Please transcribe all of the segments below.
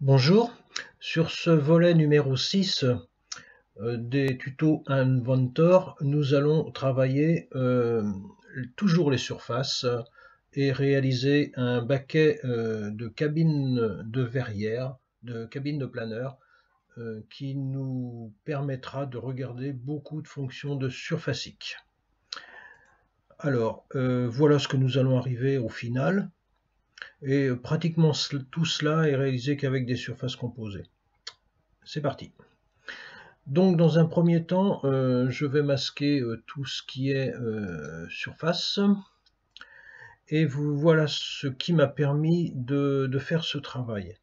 Bonjour, sur ce volet numéro 6 des tutos Inventor, nous allons travailler toujours les surfaces et réaliser un baquet de cabines de verrière, de cabines de planeur, qui nous permettra de regarder beaucoup de fonctions de surfacique. Alors, voilà ce que nous allons arriver au final. Et pratiquement tout cela est réalisé qu'avec des surfaces composées. C'est parti. Donc dans un premier temps, je vais masquer tout ce qui est surface. Et voilà ce qui m'a permis de faire ce travail.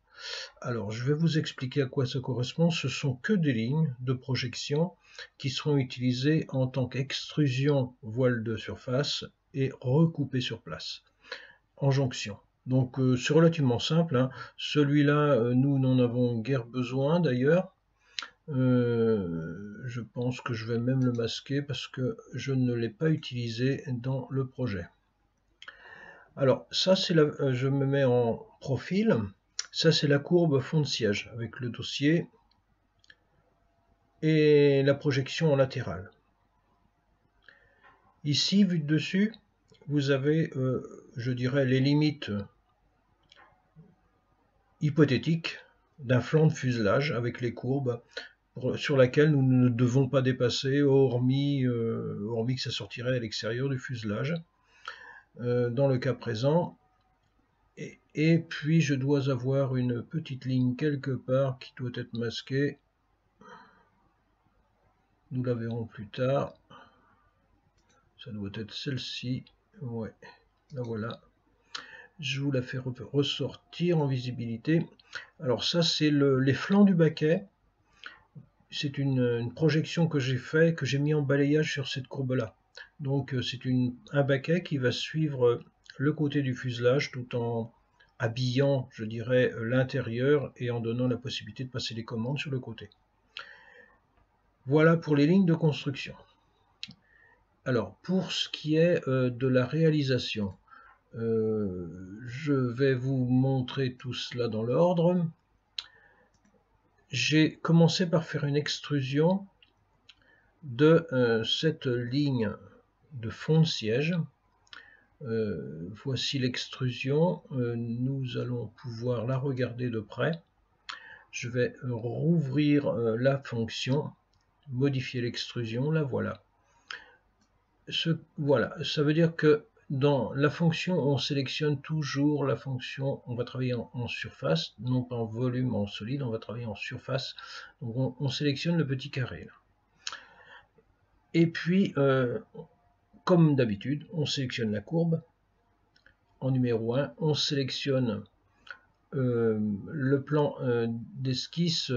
Alors je vais vous expliquer à quoi ça correspond. Ce sont que des lignes de projection qui seront utilisées en tant qu'extrusion voile de surface et recoupées sur place, en jonction. Donc c'est relativement simple, hein. Celui-là, nous n'en avons guère besoin d'ailleurs. Je pense que je vais même le masquer parce que je ne l'ai pas utilisé dans le projet. Alors ça c'est je me mets en profil. Ça c'est la courbe fond de siège avec le dossier et la projection en latérale. Ici, vu de dessus, vous avez, je dirais, les limites hypothétiques d'un flanc de fuselage avec les courbes sur laquelle nous ne devons pas dépasser, hormis que ça sortirait à l'extérieur du fuselage, dans le cas présent. Et puis je dois avoir une petite ligne quelque part qui doit être masquée. Nous la verrons plus tard. Ça doit être celle-ci. Ouais, la voilà. Je vous la fais ressortir en visibilité. Alors ça, c'est les flancs du baquet. C'est une projection que j'ai fait, que j'ai mis en balayage sur cette courbe-là. Donc c'est un baquet qui va suivre le côté du fuselage tout en habillant, je dirais, l'intérieur et en donnant la possibilité de passer les commandes sur le côté. Voilà pour les lignes de construction. Alors pour ce qui est de la réalisation, je vais vous montrer tout cela dans l'ordre. J'ai commencé par faire une extrusion de cette ligne de fond de siège. Voici l'extrusion. Nous allons pouvoir la regarder de près. Je vais rouvrir la fonction, modifier l'extrusion, la voilà. Voilà, ça veut dire que dans la fonction, on sélectionne toujours la fonction, on va travailler en surface, non pas en volume, en solide, on va travailler en surface. Donc on sélectionne le petit carré là. Et puis, comme d'habitude, on sélectionne la courbe. En numéro 1, on sélectionne le plan d'esquisse,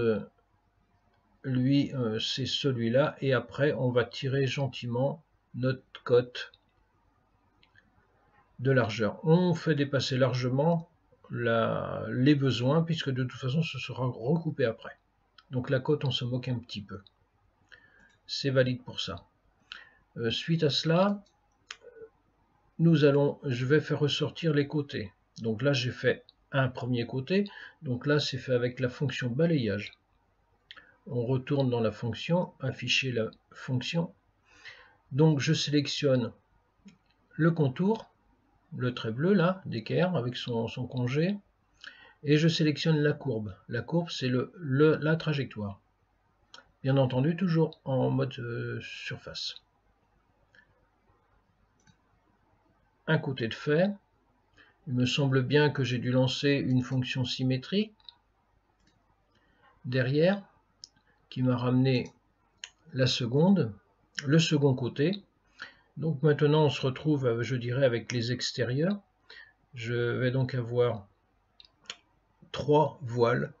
lui, c'est celui-là. Et après, on va tirer gentiment notre cote de largeur. On fait dépasser largement les besoins, puisque de toute façon, ce sera recoupé après. Donc la cote, on se moque un petit peu. C'est valide pour ça. Suite à cela, je vais faire ressortir les côtés. Donc là, j'ai fait un premier côté. Donc là, c'est fait avec la fonction balayage. On retourne dans la fonction, afficher la fonction. Donc je sélectionne le contour, le trait bleu là, d'équerre avec son congé, et je sélectionne la courbe. La courbe, c'est la trajectoire. Bien entendu, toujours en mode surface. Un côté de fait. Il me semble bien que j'ai dû lancer une fonction symétrie derrière, qui m'a ramené le second côté. Donc maintenant, on se retrouve, je dirais, avec les extérieurs. Je vais donc avoir 3 voiles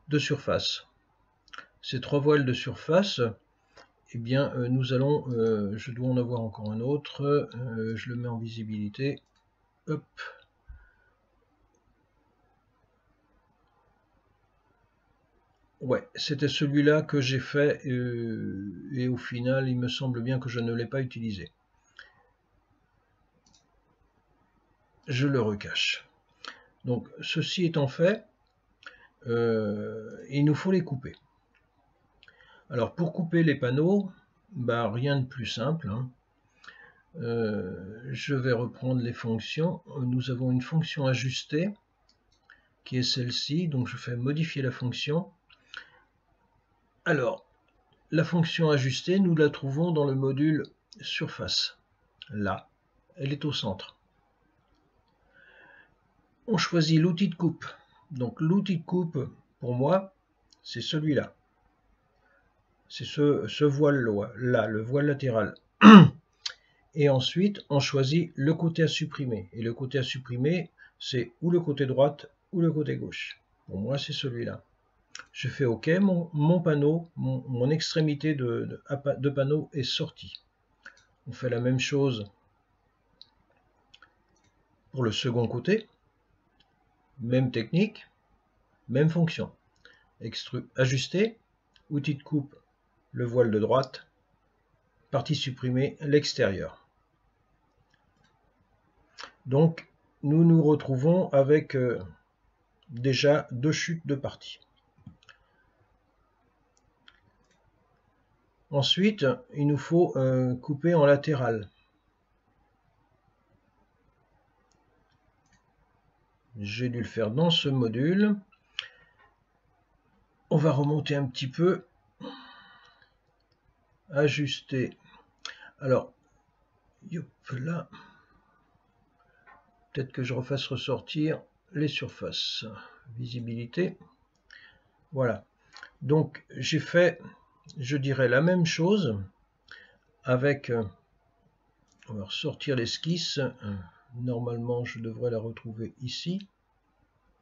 de surface. Ces 3 voiles de surface, eh bien, je dois en avoir encore un autre. Je le mets en visibilité. Hop. Ouais, c'était celui-là que j'ai fait et au final, il me semble bien que je ne l'ai pas utilisé. Je le recache. Donc, ceci étant fait, il nous faut les couper. Alors pour couper les panneaux, bah, rien de plus simple, hein. Je vais reprendre les fonctions. Nous avons une fonction ajustée qui est celle-ci, donc je fais modifier la fonction. Alors, la fonction ajustée, nous la trouvons dans le module surface. Là, elle est au centre. On choisit l'outil de coupe. Donc l'outil de coupe, pour moi, c'est celui-là. C'est ce voile-là, le voile latéral. Et ensuite, on choisit le côté à supprimer. Et le côté à supprimer, c'est ou le côté droite ou le côté gauche. Pour moi, c'est celui-là. Je fais OK, mon panneau, mon extrémité de panneau est sortie. On fait la même chose pour le second côté. Même technique, même fonction. Ajuster, outil de coupe, le voile de droite, partie supprimée, l'extérieur. Donc, nous nous retrouvons avec déjà 2 chutes de parties. Ensuite, il nous faut couper en latéral. J'ai dû le faire dans ce module. On va remonter un petit peu. Ajuster. Alors, yop, là. Peut-être que je refasse ressortir les surfaces. Visibilité. Voilà. Donc, j'ai fait, je dirais, la même chose avec... on va ressortir l'esquisse. Normalement, je devrais la retrouver ici.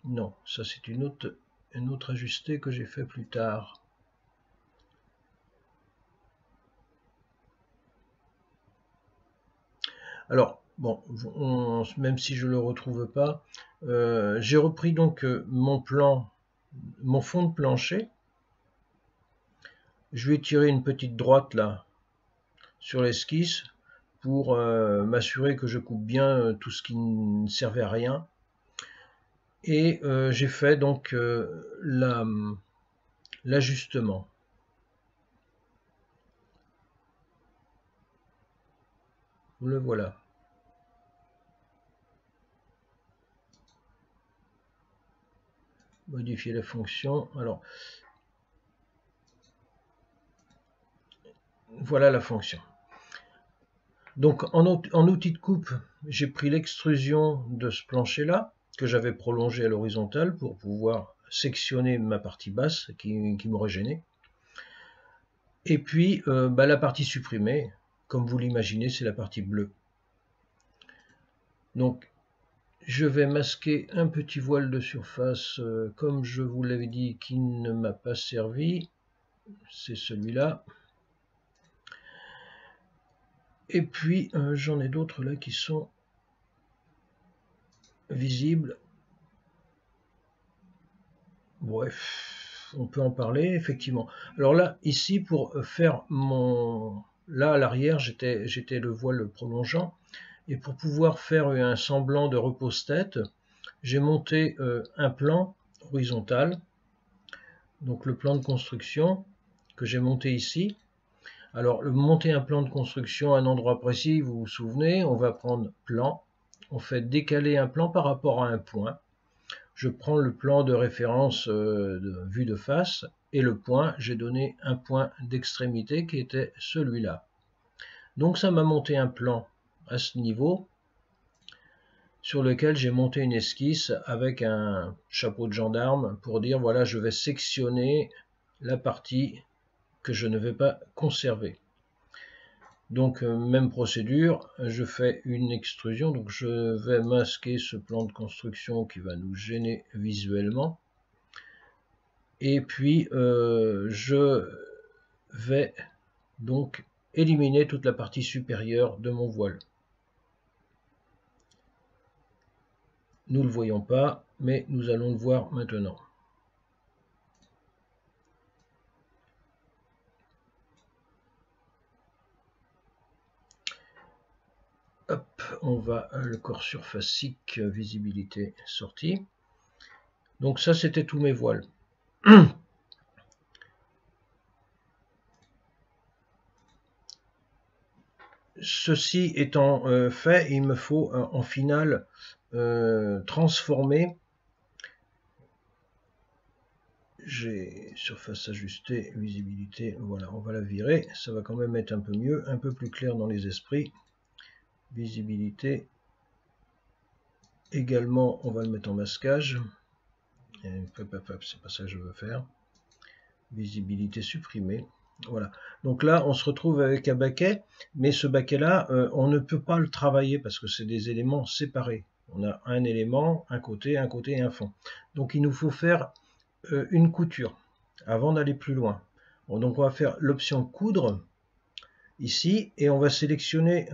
Non, ça c'est une autre ajusté que j'ai fait plus tard. Alors, bon, même si je ne le retrouve pas, j'ai repris donc mon fond de plancher. Je vais tirer une petite droite là sur l'esquisse pour m'assurer que je coupe bien tout ce qui ne servait à rien. Et j'ai fait donc l'ajustement. Le voilà. Modifier la fonction. Alors, voilà la fonction. Donc en outil de coupe, j'ai pris l'extrusion de ce plancher-là, que j'avais prolongé à l'horizontale pour pouvoir sectionner ma partie basse qui m'aurait gêné. Et puis la partie supprimée, comme vous l'imaginez, c'est la partie bleue. Donc je vais masquer un petit voile de surface, comme je vous l'avais dit, qui ne m'a pas servi. C'est celui-là. Et puis j'en ai d'autres là qui sont visibles. Bref, on peut en parler, effectivement. Alors là, ici, pour faire là, à l'arrière, j'étais le voile prolongeant. Et pour pouvoir faire un semblant de repose-tête, j'ai monté un plan horizontal. Donc le plan de construction que j'ai monté ici. Alors, monter un plan de construction à un endroit précis, vous vous souvenez, on va prendre plan. On fait décaler un plan par rapport à un point. Je prends le plan de référence de vue de face et le point, j'ai donné un point d'extrémité qui était celui-là. Donc ça m'a monté un plan à ce niveau sur lequel j'ai monté une esquisse avec un chapeau de gendarme pour dire voilà, je vais sectionner la partie que je ne vais pas conserver. Donc même procédure, je fais une extrusion, donc je vais masquer ce plan de construction qui va nous gêner visuellement. Et puis je vais donc éliminer toute la partie supérieure de mon voile. Nous ne le voyons pas, mais nous allons le voir maintenant. Hop, on va le corps surfacique, visibilité sortie. Donc ça, c'était tous mes voiles. Ceci étant fait, il me faut en finale transformer. J'ai surface ajustée, visibilité, voilà, on va la virer, ça va quand même être un peu mieux, un peu plus clair dans les esprits. Visibilité, également on va le mettre en masquage. C'est pas ça que je veux faire. Visibilité supprimée. Voilà. Donc là, on se retrouve avec un baquet, mais ce baquet-là, on ne peut pas le travailler parce que c'est des éléments séparés. On a un élément, un côté et un fond. Donc il nous faut faire une couture avant d'aller plus loin. Bon, donc on va faire l'option coudre ici et on va sélectionner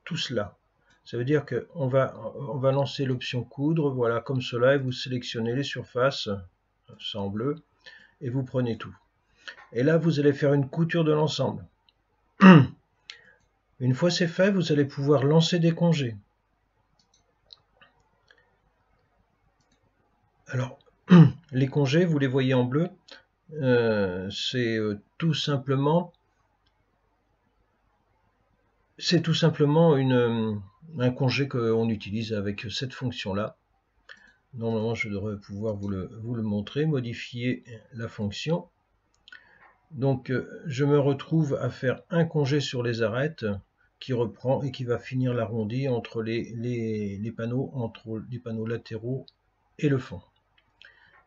tout cela. Ça veut dire qu'on va lancer l'option coudre, voilà, comme cela, et vous sélectionnez les surfaces, ça en bleu, et vous prenez tout. Et là, vous allez faire une couture de l'ensemble. Une fois c'est fait, vous allez pouvoir lancer des congés. Alors, les congés, vous les voyez en bleu, c'est tout simplement un congé qu'on utilise avec cette fonction-là. Normalement, je devrais pouvoir vous le montrer, modifier la fonction. Donc, je me retrouve à faire un congé sur les arêtes qui reprend et qui va finir l'arrondi entre les panneaux latéraux et le fond.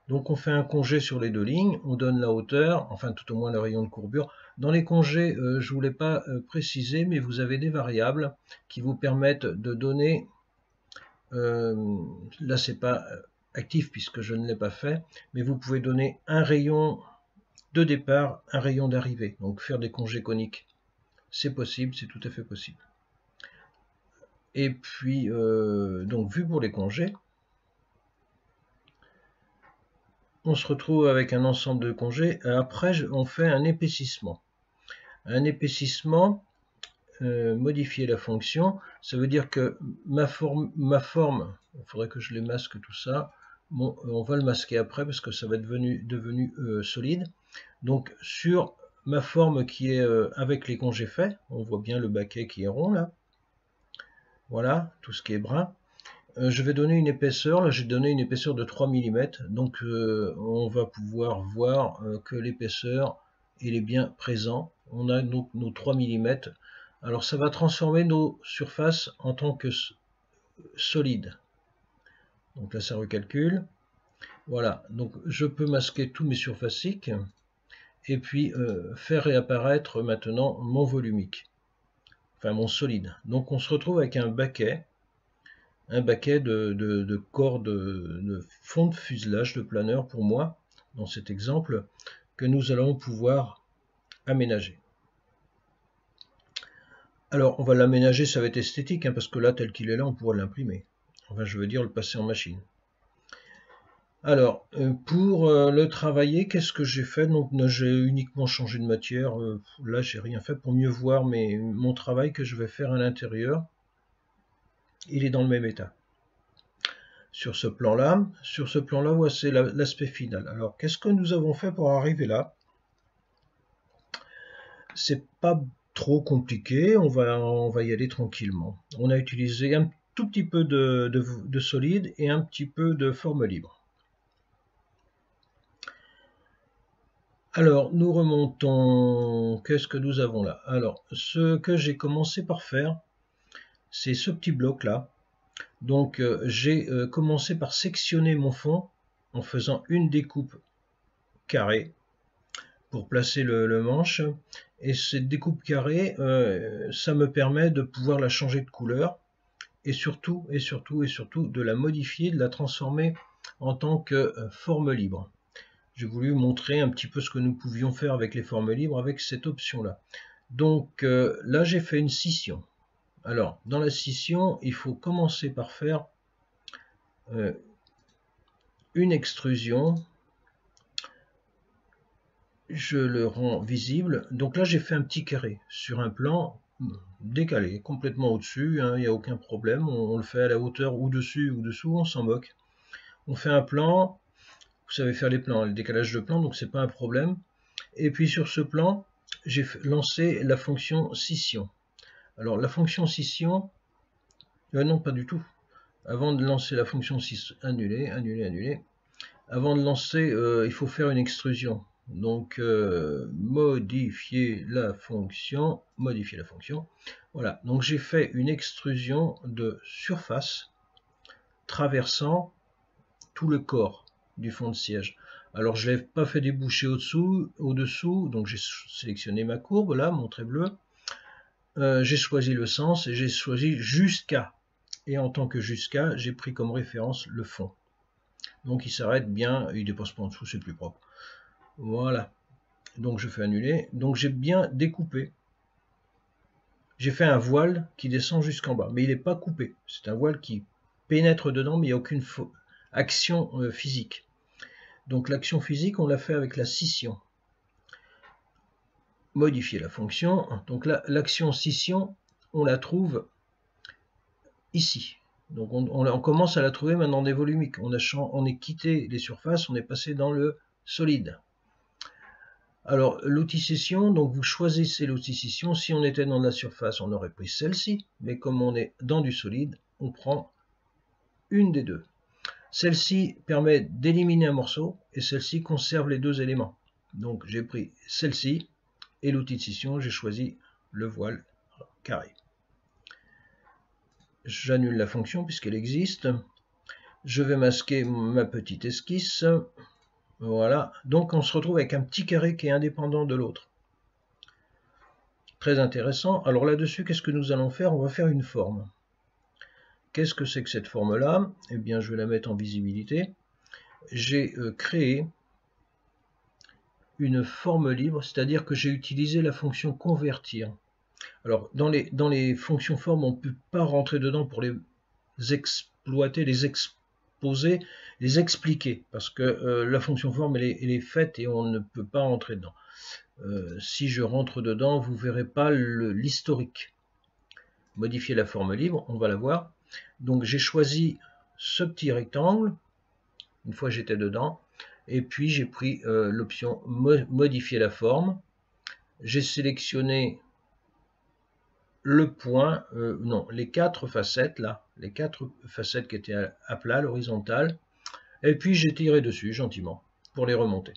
Donc on fait un congé sur les deux lignes, on donne la hauteur, enfin tout au moins le rayon de courbure. Dans les congés, je ne vous l'ai pas précisé, mais vous avez des variables qui vous permettent de donner, là c'est pas actif puisque je ne l'ai pas fait, mais vous pouvez donner un rayon de départ, un rayon d'arrivée, donc faire des congés coniques. C'est possible, c'est tout à fait possible. Et puis, donc vu pour les congés, on se retrouve avec un ensemble de congés. Après, on fait un épaississement. Un épaississement, modifier la fonction, ça veut dire que ma forme, il faudrait que je les masque tout ça. Bon, on va le masquer après parce que ça va être devenu solide. Donc sur ma forme qui est avec les congés faits, on voit bien le baquet qui est rond là. Voilà, tout ce qui est brun. Je vais donner une épaisseur, là j'ai donné une épaisseur de 3 mm, donc on va pouvoir voir que l'épaisseur il est bien présent. On a nos 3 mm. Alors ça va transformer nos surfaces en tant que solides. Donc là ça recalcule. Voilà, donc je peux masquer tous mes surfaciques et puis faire réapparaître maintenant mon volumique, enfin mon solide. Donc on se retrouve avec un baquet de corps de fond de fuselage de planeur pour moi, dans cet exemple, que nous allons pouvoir aménager. Alors, on va l'aménager, ça va être esthétique, hein, parce que là, tel qu'il est là, on pourra l'imprimer. Enfin, je veux dire, le passer en machine. Alors, pour le travailler, qu'est-ce que j'ai fait? Donc, j'ai uniquement changé de matière. Là, j'ai rien fait pour mieux voir mon travail que je vais faire à l'intérieur. Il est dans le même état. Sur ce plan-là, voici l'aspect final. Alors, qu'est-ce que nous avons fait pour arriver là? C'est pas trop compliqué, on va y aller tranquillement. On a utilisé un tout petit peu de solide et un petit peu de forme libre. Alors, nous remontons. Qu'est-ce que nous avons là? Alors, ce que j'ai commencé par faire, c'est ce petit bloc-là. Donc, j'ai commencé par sectionner mon fond en faisant une découpe carrée pour placer le manche. Et cette découpe carrée, ça me permet de pouvoir la changer de couleur et surtout de la modifier, de la transformer en tant que forme libre. J'ai voulu montrer un petit peu ce que nous pouvions faire avec les formes libres avec cette option-là. Donc là, j'ai fait une scission. Alors, dans la scission, il faut commencer par faire une extrusion. Je le rends visible. Donc là, j'ai fait un petit carré sur un plan décalé, complètement au-dessus. Il n'y a aucun problème. On le fait à la hauteur ou dessus ou dessous, on s'en moque. On fait un plan vous savez faire les plans, le décalage de plan, donc c'est pas un problème. Et puis sur ce plan, j'ai lancé la fonction scission. Alors la fonction scission, non pas du tout. Avant de lancer la fonction scission, annuler. Avant de lancer, il faut faire une extrusion. Donc modifier la fonction. Voilà, donc j'ai fait une extrusion de surface traversant tout le corps du fond de siège. Alors je n'ai pas fait déboucher au-dessous, donc j'ai sélectionné ma courbe, là, mon trait bleu. J'ai choisi le sens et j'ai choisi jusqu'à. Et en tant que jusqu'à, j'ai pris comme référence le fond. Donc il s'arrête bien, il ne dépasse pas en dessous, c'est plus propre. Voilà. Donc je fais annuler. Donc j'ai bien découpé. J'ai fait un voile qui descend jusqu'en bas, mais il n'est pas coupé. C'est un voile qui pénètre dedans, mais il n'y a aucune action physique. Donc l'action physique, on l'a fait avec la scission. Modifier la fonction. Donc là, l'action scission, on la trouve ici. Donc on commence à la trouver maintenant des volumiques. On est quitté les surfaces, on est passé dans le solide. Alors l'outil scission, donc vous choisissez l'outil scission. Si on était dans la surface, on aurait pris celle-ci, mais comme on est dans du solide, on prend une des deux. Celle-ci permet d'éliminer un morceau et celle-ci conserve les deux éléments. Donc j'ai pris celle-ci et l'outil de scission, j'ai choisi le voile carré. J'annule la fonction puisqu'elle existe. Je vais masquer ma petite esquisse. Voilà. Donc on se retrouve avec un petit carré qui est indépendant de l'autre. Très intéressant. Alors là-dessus, qu'est-ce que nous allons faire? On va faire une forme. Qu'est-ce que c'est que cette forme-là? Eh bien, je vais la mettre en visibilité. J'ai créé une forme libre, c'est-à-dire que j'ai utilisé la fonction convertir. Alors, dans les fonctions formes, on ne peut pas rentrer dedans pour les exploiter, les exposer, les expliquer, parce que la fonction forme, elle est faite et on ne peut pas rentrer dedans. Si je rentre dedans, vous ne verrez pas l'historique. Modifier la forme libre, on va la voir. Donc, j'ai choisi ce petit rectangle, une fois j'étais dedans, et puis j'ai pris l'option modifier la forme. J'ai sélectionné le point, non, les quatre facettes là, les quatre facettes qui étaient à plat, l'horizontale, et puis j'ai tiré dessus gentiment pour les remonter.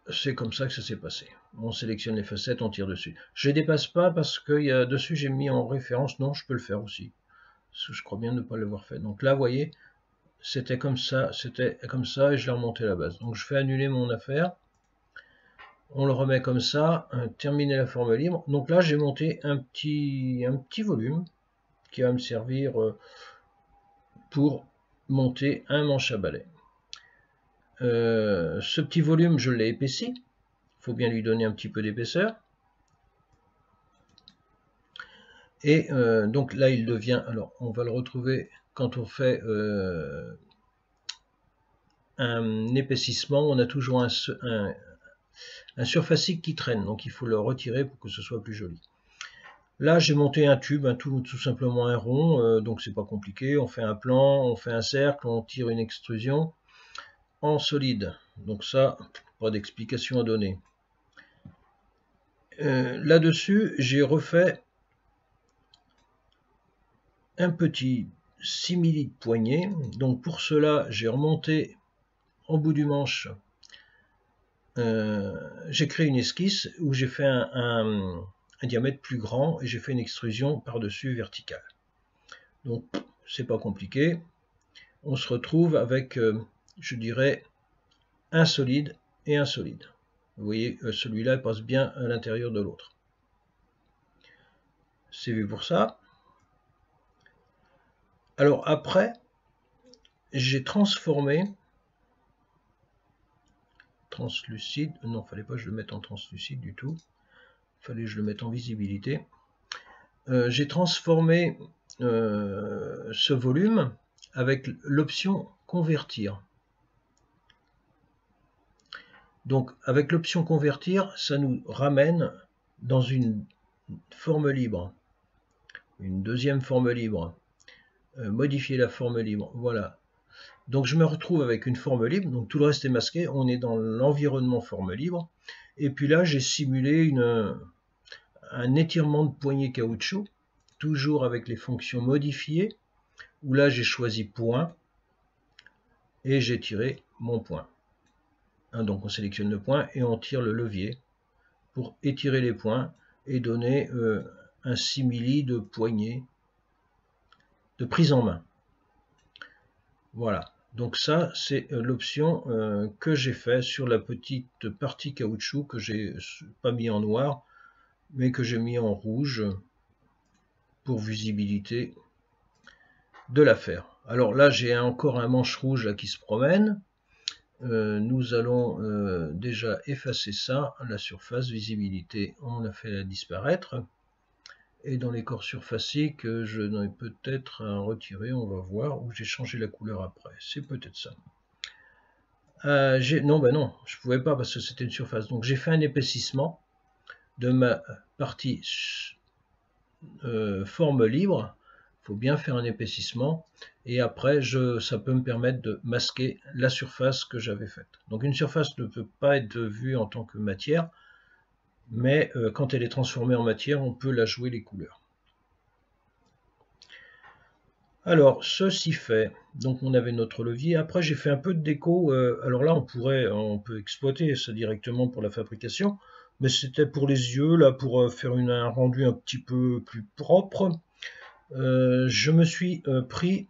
C'est comme ça que ça s'est passé. On sélectionne les facettes, on tire dessus. Je ne dépasse pas parce que dessus j'ai mis en référence, non, je peux le faire aussi. Je crois bien ne pas l'avoir fait. Donc là, vous voyez, c'était comme ça, et je l'ai remonté à la base. Donc je fais annuler mon affaire. On le remet comme ça, terminer la forme libre. Donc là, j'ai monté un petit volume qui va me servir pour monter un manche à balai. Ce petit volume, je l'ai épaissi. Il faut bien lui donner un petit peu d'épaisseur. Et donc là, il devient... Alors, on va le retrouver quand on fait un épaississement. On a toujours un surfacique qui traîne. Donc, il faut le retirer pour que ce soit plus joli. Là, j'ai monté un tube, tout simplement un rond. Donc, c'est pas compliqué. On fait un plan, on fait un cercle, on tire une extrusion en solide. Donc ça, pas d'explication à donner. Là-dessus, j'ai refait un petit simili de poignée. Donc pour cela, j'ai remonté en bout du manche, j'ai créé une esquisse où j'ai fait un diamètre plus grand et j'ai fait une extrusion par-dessus verticale. Donc c'est pas compliqué. On se retrouve avec, je dirais, un solide et un solide. Vous voyez, celui-là passe bien à l'intérieur de l'autre. C'est vu pour ça. Alors après, j'ai transformé translucide. Non, fallait pas que je le mette en translucide du tout. Fallait que je le mette en visibilité. J'ai transformé ce volume avec l'option convertir. Donc avec l'option convertir, ça nous ramène dans une forme libre. Une deuxième forme libre. Modifier la forme libre. Voilà. Donc je me retrouve avec une forme libre, donc tout le reste est masqué, on est dans l'environnement forme libre. Et puis là, j'ai simulé un étirement de poignée caoutchouc, toujours avec les fonctions modifiées, où là j'ai choisi point, et j'ai tiré mon point. Donc on sélectionne le point et on tire le levier pour étirer les points et donner un simili de poignée, de prise en main. Voilà, donc ça c'est l'option que j'ai fait sur la petite partie caoutchouc que j'ai pas mis en noir, mais que j'ai mis en rouge pour visibilité de l'affaire. Alors là j'ai encore un manche rouge là, qui se promène. Nous allons déjà effacer ça, la surface, visibilité, on l'a fait disparaître. Et dans les corps surfaciques, je n'en ai peut-être à retirer, on va voir, ou j'ai changé la couleur après, c'est peut-être ça. Non, ben non, je ne pouvais pas parce que c'était une surface. Donc j'ai fait un épaississement de ma partie forme libre. Il faut bien faire un épaississement. Et après, ça peut me permettre de masquer la surface que j'avais faite. Donc une surface ne peut pas être vue en tant que matière, mais quand elle est transformée en matière, on peut la jouer les couleurs. Alors, ceci fait, donc on avait notre levier. Après, j'ai fait un peu de déco. Alors là, on peut exploiter ça directement pour la fabrication, mais c'était pour les yeux, là, pour faire un rendu un petit peu plus propre. Je me suis pris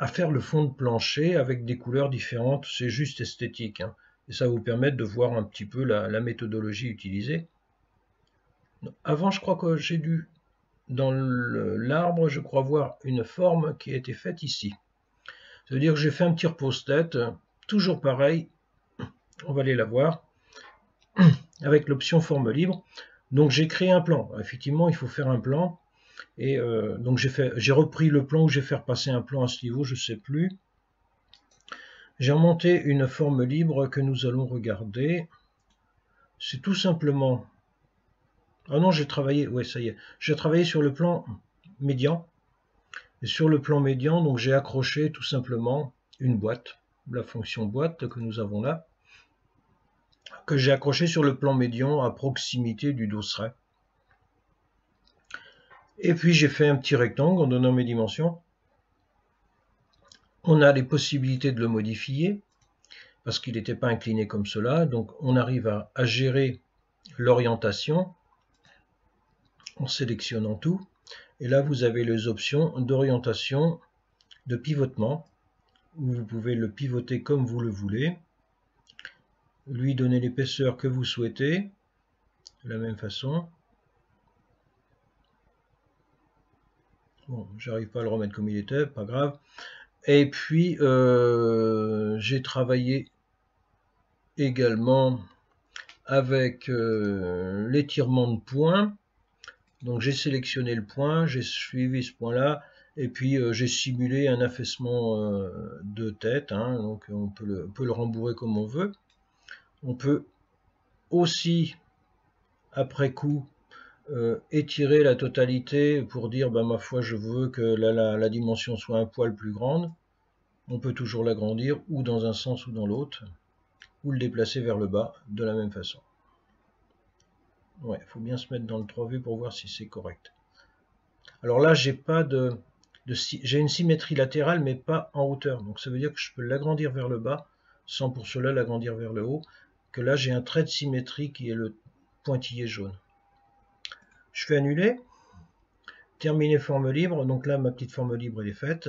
à faire le fond de plancher avec des couleurs différentes. C'est juste esthétique, hein, et ça va vous permettre de voir un petit peu la méthodologie utilisée. Avant, je crois que j'ai dû, dans l'arbre, je crois voir une forme qui a été faite ici. Ça veut dire que j'ai fait un petit repose-tête, toujours pareil, on va aller la voir, avec l'option forme libre. Donc j'ai créé un plan. Effectivement, il faut faire un plan. Et donc j'ai repris le plan où j'ai fait repasser un plan à ce niveau, je ne sais plus. J'ai remonté une forme libre que nous allons regarder. C'est tout simplement... Ah non, j'ai travaillé, ouais, ça y est. J'ai travaillé sur le plan médian. Et sur le plan médian, donc j'ai accroché tout simplement une boîte, la fonction boîte que nous avons là, que j'ai accroché sur le plan médian à proximité du dosseret. Et puis j'ai fait un petit rectangle en donnant mes dimensions. On a les possibilités de le modifier parce qu'il n'était pas incliné comme cela. Donc on arrive à gérer l'orientation en sélectionnant tout. Et là vous avez les options d'orientation, de pivotement, où vous pouvez le pivoter comme vous le voulez, lui donner l'épaisseur que vous souhaitez, de la même façon. Bon, j'arrive pas à le remettre comme il était, pas grave. Et puis, j'ai travaillé également avec l'étirement de points. Donc, j'ai sélectionné le point, j'ai suivi ce point-là, et puis j'ai simulé un affaissement de tête. Hein, donc, on peut le rembourrer comme on veut. On peut aussi, après coup, étirer la totalité pour dire bah, ma foi je veux que la dimension soit un poil plus grande. On peut toujours l'agrandir ou dans un sens ou dans l'autre, ou le déplacer vers le bas de la même façon. Ouais, il faut bien se mettre dans le 3V pour voir si c'est correct. Alors là j'ai pas j'ai une symétrie latérale mais pas en hauteur, donc ça veut dire que je peux l'agrandir vers le bas sans pour cela l'agrandir vers le haut, que là j'ai un trait de symétrie qui est le pointillé jaune. Je fais annuler, terminer forme libre, donc là ma petite forme libre elle est faite,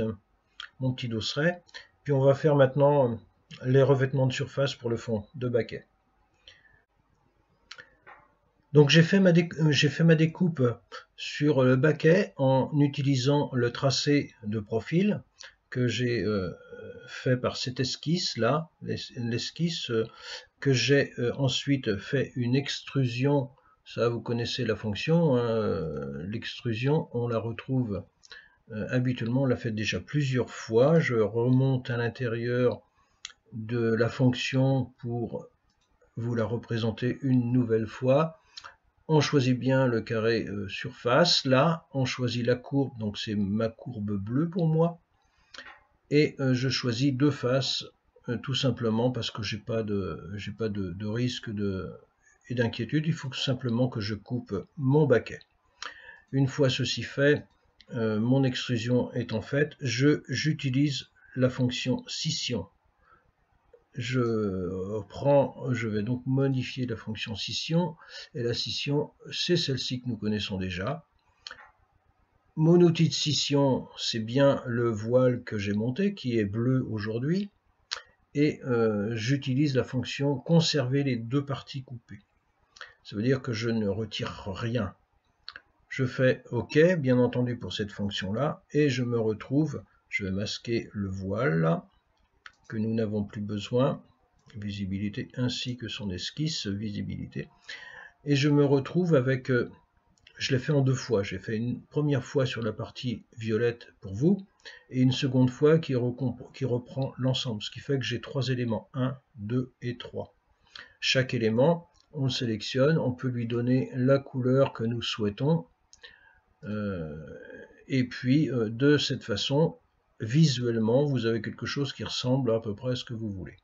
mon petit dosseret, puis on va faire maintenant les revêtements de surface pour le fond de baquet. Donc j'ai fait ma découpe sur le baquet en utilisant le tracé de profil que j'ai fait par cette esquisse là, l'esquisse que j'ai ensuite fait une extrusion. Ça, vous connaissez la fonction, hein, l'extrusion, on la retrouve habituellement, on l'a fait déjà plusieurs fois. Je remonte à l'intérieur de la fonction pour vous la représenter une nouvelle fois. On choisit bien le carré surface. Là, on choisit la courbe, donc c'est ma courbe bleue pour moi. et je choisis deux faces, tout simplement parce que j'ai pas de risque et d'inquiétude. Il faut tout simplement que je coupe mon baquet. Une fois ceci fait, mon extrusion étant faite, j'utilise la fonction scission. Je vais donc modifier la fonction scission, et la scission, c'est celle-ci que nous connaissons déjà. Mon outil de scission, c'est bien le voile que j'ai monté, qui est bleu aujourd'hui, et j'utilise la fonction conserver les deux parties coupées. Ça veut dire que je ne retire rien. Je fais OK, bien entendu, pour cette fonction-là, et je me retrouve, je vais masquer le voile là, que nous n'avons plus besoin, visibilité, ainsi que son esquisse, visibilité, et je me retrouve avec, je l'ai fait en deux fois, j'ai fait une première fois sur la partie violette pour vous, et une seconde fois qui reprend l'ensemble, ce qui fait que j'ai trois éléments, 1, 2 et 3. Chaque élément, on le sélectionne, on peut lui donner la couleur que nous souhaitons, et puis de cette façon, visuellement, vous avez quelque chose qui ressemble à peu près à ce que vous voulez.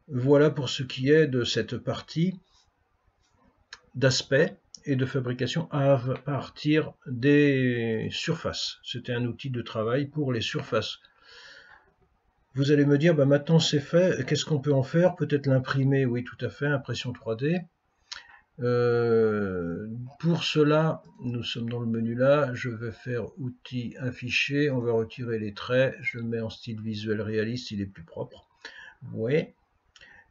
Voilà pour ce qui est de cette partie d'aspect et de fabrication à partir des surfaces. C'était un outil de travail pour les surfaces. Vous allez me dire, bah maintenant c'est fait, qu'est-ce qu'on peut en faire? Peut-être l'imprimer, oui tout à fait, impression 3D. Pour cela, nous sommes dans le menu là, je vais faire outils afficher, on va retirer les traits, je le mets en style visuel réaliste, il est plus propre. Ouais.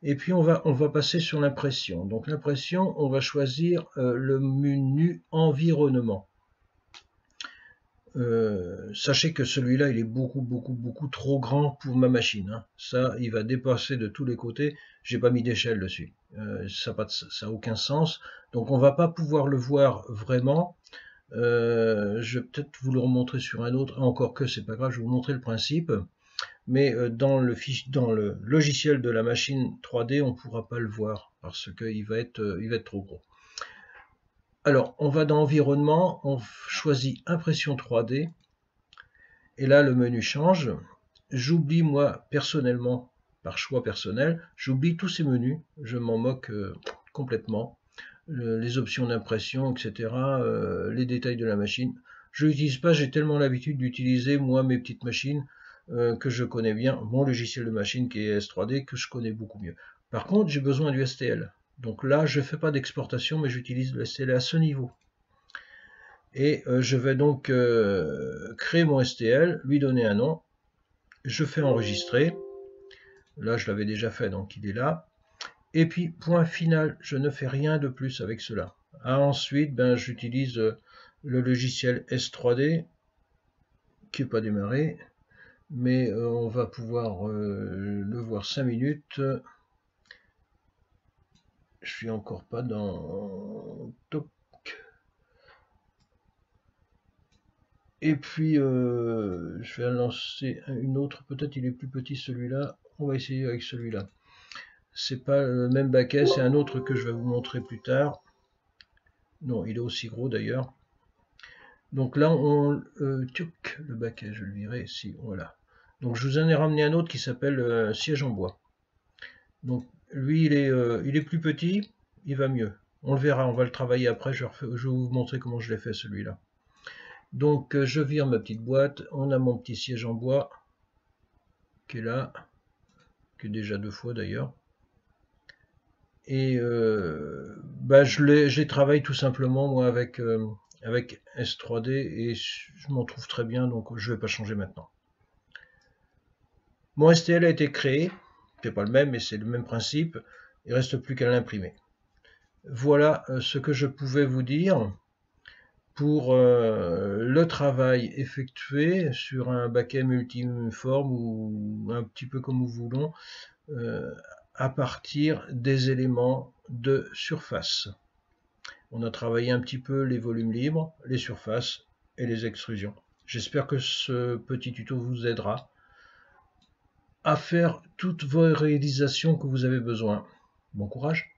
Et puis on va passer sur l'impression. Donc l'impression, on va choisir le menu environnement. Sachez que celui-là, il est beaucoup trop grand pour ma machine. Hein. Ça, il va dépasser de tous les côtés. J'ai pas mis d'échelle dessus. Ça n'a aucun sens. Donc on va pas pouvoir le voir vraiment. Je vais peut-être vous le remontrer sur un autre. Encore que c'est pas grave, je vais vous montrer le principe. Mais dans le logiciel de la machine 3D, on ne pourra pas le voir parce qu'il va être trop gros. Alors, on va dans Environnement, on choisit Impression 3D, et là, le menu change. J'oublie, moi, personnellement, par choix personnel, j'oublie tous ces menus, je m'en moque complètement. Les options d'impression, etc., les détails de la machine. Je l'utilise pas, j'ai tellement l'habitude d'utiliser, moi, mes petites machines, que je connais bien, mon logiciel de machine qui est S3D, que je connais beaucoup mieux. Par contre, j'ai besoin du STL. Donc là, je ne fais pas d'exportation, mais j'utilise le STL à ce niveau. Et je vais donc créer mon STL, lui donner un nom. Je fais enregistrer. Là, je l'avais déjà fait, donc il est là. Et puis, point final, je ne fais rien de plus avec cela. Ensuite, ben, j'utilise le logiciel S3D, qui n'est pas démarré. Mais on va pouvoir le voir 5 minutes. Je suis encore pas dans Toc. Et puis je vais lancer une autre, peut-être il est plus petit celui-là. On va essayer avec celui-là. C'est pas le même baquet, c'est un autre que je vais vous montrer plus tard. Non, il est aussi gros d'ailleurs. Donc là on le baquet, je le virai ici, voilà. Donc je vous en ai ramené un autre qui s'appelle siège en bois. Donc lui il est plus petit, il va mieux. On le verra, on va le travailler après, je vais vous montrer comment je l'ai fait celui-là. Donc je vire ma petite boîte, on a mon petit siège en bois qui est là, qui est déjà deux fois d'ailleurs. Et bah, je les travaille tout simplement moi avec S3D et je m'en trouve très bien, donc je ne vais pas changer maintenant. Mon STL a été créé, c'est pas le même, mais c'est le même principe. Il ne reste plus qu'à l'imprimer. Voilà ce que je pouvais vous dire pour le travail effectué sur un baquet multiforme ou un petit peu comme nous voulons à partir des éléments de surface. On a travaillé un petit peu les volumes libres, les surfaces et les extrusions. J'espère que ce petit tuto vous aidera à faire toutes vos réalisations que vous avez besoin. Bon courage!